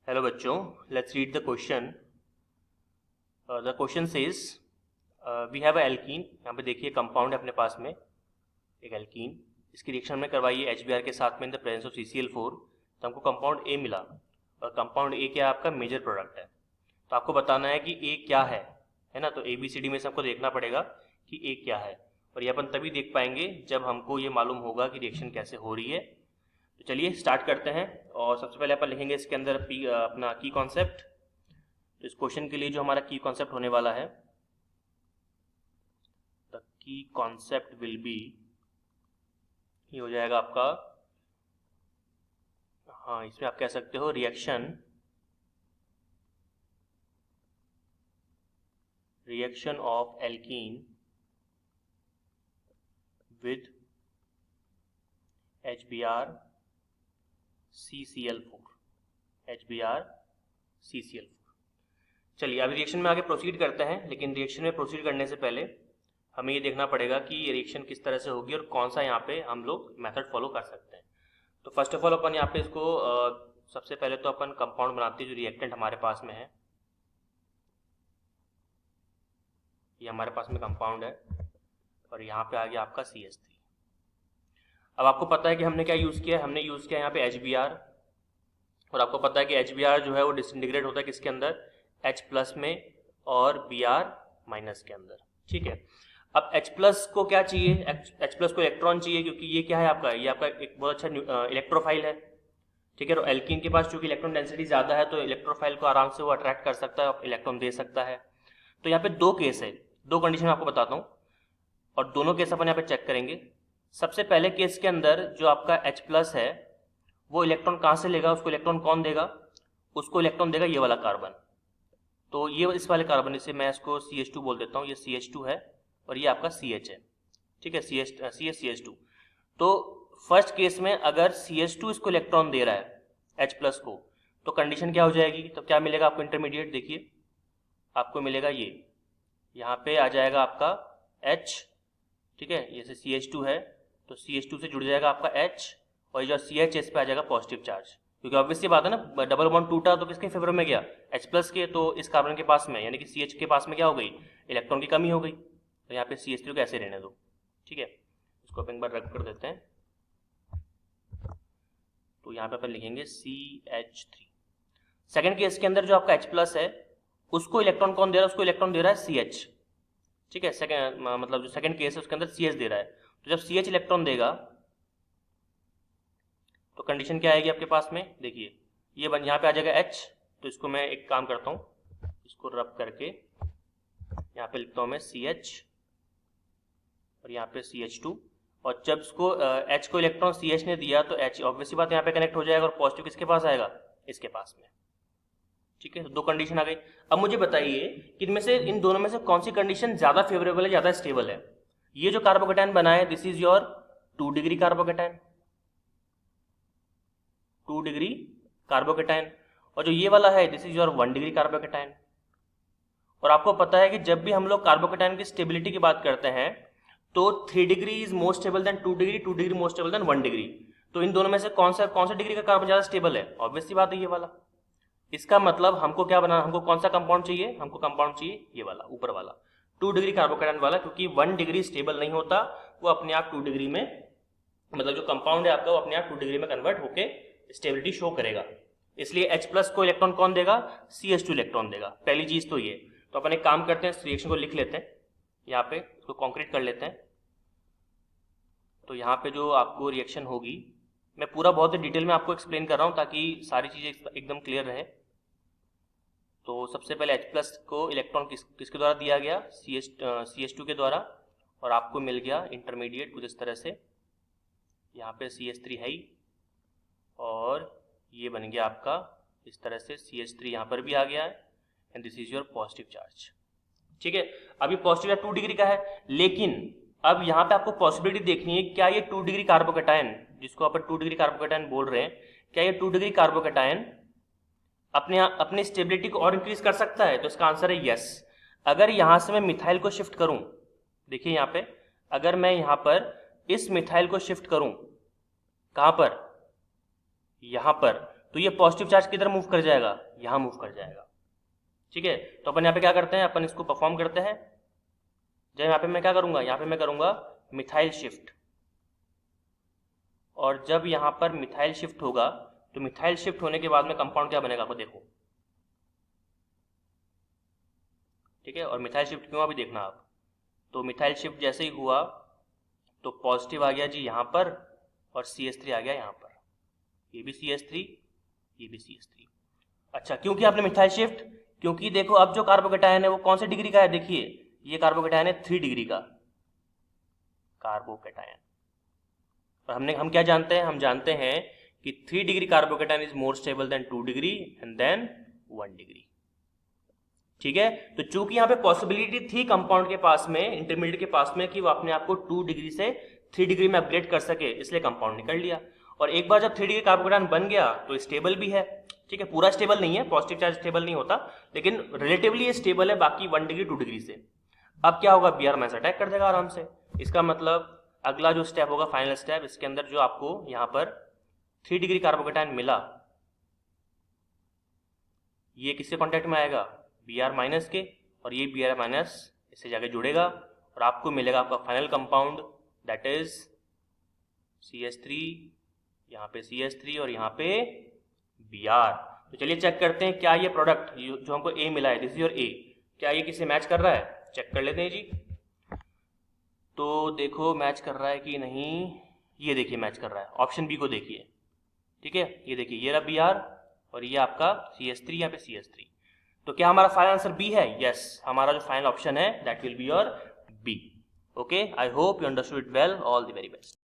Hello बच्चों, let's read the question. The question says we have a alkene. यहाँ पे देखिए कंपाउंड है अपने पास में, एक एल्कीन। इसकी रिएक्शन हमने करवाई है HBr के साथ में in the presence of CCl4, तो हमको कंपाउंड ए मिला। और कंपाउंड ए क्या है? आपका मेजर प्रोडक्ट है। तो आपको बताना है कि ए क्या है ना। तो ABCD में से हमको देखना पड़ेगा कि ए क्या है, और ये अपन तभी देख पाएंगे जब हमको ये मालूम होगा कि रिएक्शन कैसे हो रही है। तो चलिए स्टार्ट करते हैं। और सबसे पहले अपन लिखेंगे इसके अंदर अपना की कॉन्सेप्ट। तो इस क्वेश्चन के लिए जो हमारा की कॉन्सेप्ट होने वाला है, the key concept will be, ये हो जाएगा आपका, हाँ इसमें आप कह सकते हो reaction of alkene with HBr CCl4। चलिए अभी रिएक्शन में आगे प्रोसीड करते हैं, लेकिन रिएक्शन में प्रोसीड करने से पहले हमें ये देखना पड़ेगा कि ये रिएक्शन किस तरह से होगी और कौन सा यहाँ पे हम लोग मेथड फॉलो कर सकते हैं। तो फर्स्ट ऑफ ऑल अपन यहाँ पे इसको सबसे पहले तो अपन कंपाउंड बनाते हैं जो रिएक्टेंट हमारे पास में है। ये हमारे पास में कंपाउंड है और यहाँ पे आ गया आपका CH3। अब आपको पता है कि हमने क्या यूज़ किया है, हमने यूज़ किया यहाँ पे HBr। और आपको पता है कि HBr जो है वो डिसइंटीग्रेट होता है किसके अंदर? H+ में और Br- के अंदर। ठीक है, अब H+ को क्या चाहिए? H+ को इलेक्ट्रॉन चाहिए, क्योंकि ये क्या है आपका, ये आपका एक बहुत अच्छा इलेक्ट्रोफाइल है। ठीक है, तो एल्कीन के पास चूंकि इलेक्ट्रॉन डेंसिटी ज़्यादा है, तो इलेक्ट्रोफाइल को आराम से वो अट्रैक्ट कर सकता है, इलेक्ट्रॉन दे सकता है। तो यहाँ पे दो केस है, दो कंडीशन आपको बताता हूँ, और दोनों केस अपन यहाँ पे चेक करेंगे। सबसे पहले केस के अंदर जो आपका H+ है वो इलेक्ट्रॉन कहाँ से लेगा? उसको इलेक्ट्रॉन कौन देगा? उसको इलेक्ट्रॉन देगा ये वाला कार्बन। तो ये इस वाले कार्बन, इसे मैं इसको CH2 बोल देता हूँ, ये CH2 है और ये आपका CH है। ठीक है, CH2। तो फर्स्ट केस में अगर CH2 इसको इलेक्ट्रॉन दे रहा है H+ को, तो कंडीशन क्या हो जाएगी? तो क्या मिलेगा आपको इंटरमीडिएट? देखिए आपको मिलेगा ये, यहाँ पे आ जाएगा आपका H। ठीक है, ये CH2 है तो CH2 से जुड़ जाएगा आपका H, और ये जो CH इस पे आ जाएगा पॉजिटिव चार्ज, क्योंकि ऑब्वियसली बात है ना, डबल बॉन्ड टूटा तो किसके फेवर में गया? H+ के। तो इस कार्बन के पास में यानी कि CH के पास में क्या हो गई? इलेक्ट्रॉन की कमी हो गई। तो यहाँ पे CH3 को ऐसे रहने दो। ठीक है, इसको अपन एक बार रब कर देते हैं। तो यहाँ पे अपन लिखेंगे CH3। सेकेंड केस के अंदर जो आपका H+ है उसको इलेक्ट्रॉन कौन दे रहा है? उसको इलेक्ट्रॉन दे रहा है CH। ठीक है, सेकेंड मतलब जो सेकेंड केस है उसके अंदर CH दे रहा है। तो जब CH इलेक्ट्रॉन देगा तो कंडीशन क्या आएगी आपके पास में? देखिए ये यहाँ पे आ जाएगा H। तो इसको मैं एक काम करता हूँ, इसको रब करके यहाँ पे लिखता हूँ मैं CH और यहाँ पे CH2। और जब इसको H को इलेक्ट्रॉन CH ने दिया तो H ऑब्वियसली बात यहाँ पे कनेक्ट हो जाएगा और पॉजिटिव किसके पास आएगा? इसके पास में। ठीक है, तो दो कंडीशन आ गई। अब मुझे बताइए कि इनमें से, इन दोनों में से कौन सी कंडीशन ज्यादा फेवरेबल है, ज्यादा स्टेबल है? ये जो कार्बोकेटाइन बना है this is your 2 degree carbocation, 2 degree carbocation. और जो ये वाला है this is your 1 degree carbocation. और आपको पता है कि जब भी हम लोग कार्बोकेटाइन की स्टेबिलिटी की बात करते हैं तो 3 degree is more stable than 2 degree, 2 degree more stable then 1 degree. तो इन दोनों में से कौन सा डिग्री का कार्बन ज्यादा स्टेबल है? ऑब्वियसली बात है ये वाला। इसका मतलब हमको क्या बनाना, हमको कौन सा कंपाउंड चाहिए? हमको कंपाउंड चाहिए ये वाला, ऊपर वाला 2 डिग्री कार्बोकेटाइन वाला, क्योंकि 1 डिग्री स्टेबल नहीं होता, वो अपने आप 2 डिग्री में, मतलब जो कंपाउंड है आपका वो अपने आप 2 डिग्री में कन्वर्ट होके स्टेबिलिटी शो करेगा। इसलिए H+ को इलेक्ट्रॉन कौन देगा? CH2 इलेक्ट्रॉन देगा। पहली चीज तो ये। तो अपन एक काम करते हैं, इस रिएक्शन को लिख लेते हैं यहाँ पे, इसको कॉन्क्रीट कर लेते हैं। तो यहाँ पे जो आपको रिएक्शन होगी, मैं पूरा बहुत ही डिटेल में आपको एक्सप्लेन कर रहा हूँ ताकि सारी चीजें एकदम क्लियर रहे। तो सबसे पहले H+ को इलेक्ट्रॉन किसके द्वारा दिया गया? CH2 के द्वारा, और आपको मिल गया इंटरमीडिएट कुछ इस तरह से। यहाँ पे CH3 है ही, और ये बन गया आपका इस तरह से CH3 यहाँ पर भी आ गया है, and this is your positive charge. ठीक है, अब ये पॉजिटिव 2 डिग्री का है, लेकिन अब यहाँ पे आपको पॉसिबिलिटी देखनी है, क्या ये 2 डिग्री कार्बोकेटाइन, जिसको अपन 2 डिग्री कार्बोकेटाइन बोल रहे हैं, क्या ये 2 डिग्री कार्बोकेटाइन अपनी स्टेबिलिटी को और इंक्रीज कर सकता है? तो इसका आंसर है यस। अगर यहां से मैं मिथाइल को शिफ्ट करूं, देखिए यहाँ पे, अगर मैं यहाँ पर इस मिथाइल को शिफ्ट करूं, कहां पर? यहां पर, तो ये पॉजिटिव चार्ज किधर मूव कर जाएगा, यहाँ मूव कर जाएगा। ठीक है, तो अपन यहाँ पे क्या करते हैं, अपन इसको परफॉर्म करते हैं। जब यहाँ पे मैं क्या करूँगा, यहाँ पे मैं करूँगा मिथाइल शिफ्ट, और जब यहाँ पर मिथाइल शिफ्ट होगा तो मिथाइल शिफ्ट होने के बाद में कंपाउंड क्या बनेगा आपको देखो। ठीक है, और मिथाइल शिफ्ट क्यों अभी देखना आप, तो मिथाइल शिफ्ट जैसे ही हुआ तो पॉजिटिव आ गया जी यहाँ पर, और CH3 आ गया यहाँ पर, ये भी CH3, ये भी CH3। अच्छा, क्यों किया आपने मिथाइल शिफ्ट, क्योंकि देखो अब जो कार्बोकेटायन है वो कौन से डिग्री का है, देखिए ये कार्बोकेटायन है 3 डिग्री का कार्बोकेटायन। और हम क्या जानते हैं, हम जानते हैं कि 3 degree carbocation is more stable than 2 degree and then 1 degree. ठीक है, तो चूंकि यहाँ पे पॉसिबिलिटी थी कंपाउंड के पास में, इंटरमीडिएट के पास में, कि वो अपने आप को 2 डिग्री से 3 डिग्री में अपग्रेड कर सके, इसलिए कंपाउंड निकल लिया। और एक बार जब 3 डिग्री कार्बोकेटायन बन गया तो स्टेबल भी है। ठीक है, पूरा स्टेबल नहीं है, पॉजिटिव चार्ज स्टेबल नहीं होता, लेकिन रिलेटिवली ये स्टेबल है बाकी 1 डिग्री 2 डिग्री से। अब क्या होगा, Br माइनस अटैक कर देगा आराम से। इसका मतलब अगला जो स्टेप होगा, फाइनल स्टेप, इसके अंदर जो आपको यहाँ पर 3 डिग्री कार्बोकेटायन मिला, ये किसके कॉन्टेक्ट में आएगा, Br माइनस के, और ये Br माइनस इससे जाके जुड़ेगा और आपको मिलेगा आपका final compound, that is CH3, यहाँ पे CH3 और यहाँ पे Br। तो चलिए चेक करते हैं क्या ये प्रोडक्ट जो हमको A मिला है, दिस इज योर A, क्या ये किससे मैच कर रहा है, चेक कर लेते हैं जी। तो देखो मैच कर रहा है कि नहीं, ये देखिए मैच कर रहा है, ऑप्शन बी को देखिए। ठीक है, ये देखिए ये रहा Br और ये आपका CH3, यहाँ पे CH3। तो क्या हमारा फाइनल आंसर बी है, यस, हमारा जो फाइनल ऑप्शन है that will be your B. Okay, I hope you understood it well, all the very best.